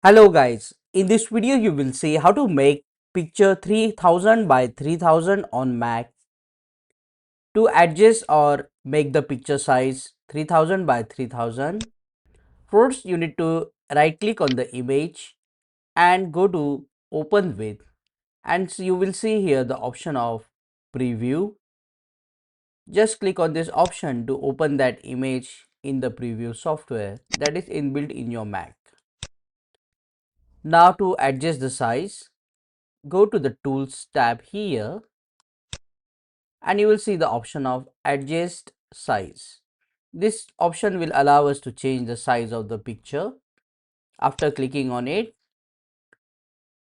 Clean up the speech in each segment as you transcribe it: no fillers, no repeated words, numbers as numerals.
Hello guys, in this video you will see how to make picture 3000 by 3000 on Mac. To adjust or make the picture size 3000 by 3000, first you need to right click on the image and go to open with, and you will see here the option of preview. Just click on this option to open that image in the preview software that is inbuilt in your Mac. Now to adjust the size, go to the tools tab here and you will see the option of adjust size. This option will allow us to change the size of the picture. After clicking on it,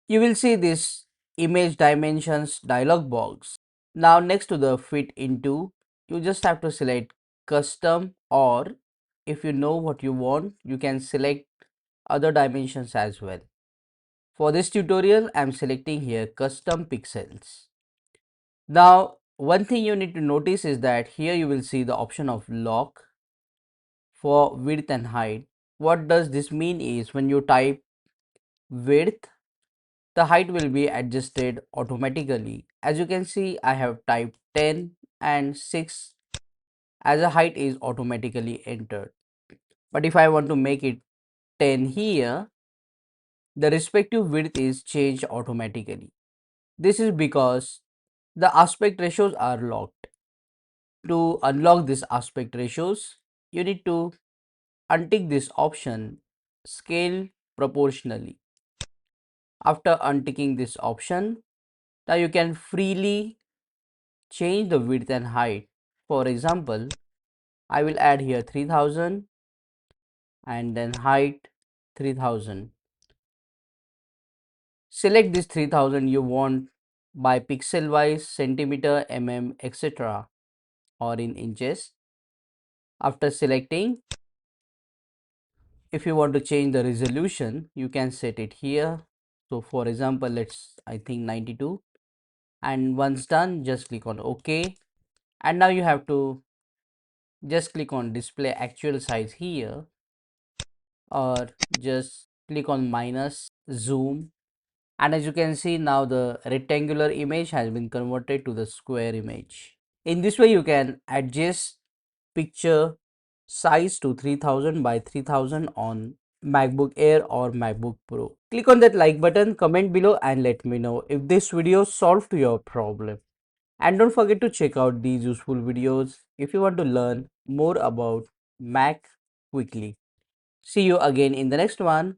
you will see this image dimensions dialog box. Now next to the fit into, you just have to select custom, or if you know what you want, you can select other dimensions as well. For this tutorial, I am selecting here custom pixels. Now, one thing you need to notice is that here you will see the option of lock for width and height. What does this mean is when you type width, the height will be adjusted automatically. As you can see, I have typed 10 and 6 as a height is automatically entered. But if I want to make it 10 here, the respective width is changed automatically. This is because the aspect ratios are locked. To unlock this aspect ratios, you need to untick this option scale proportionally. After unticking this option, now you can freely change the width and height. For example, I will add here 3000 and then height 3000. Select this 3000 you want by pixel wise, centimeter, etc. or in inches. After selecting, if you want to change the resolution, you can set it here. So for example, let's I think 92, and once done, just click on OK. And now you have to just click on display actual size here, or just click on minus zoom, and as you can see now the rectangular image has been converted to the square image. In this way you can adjust picture size to 3000 by 3000 on MacBook Air or MacBook Pro. Click on that like button, comment below and let me know if this video solved your problem. And don't forget to check out these useful videos if you want to learn more about Mac quickly. See you again in the next one.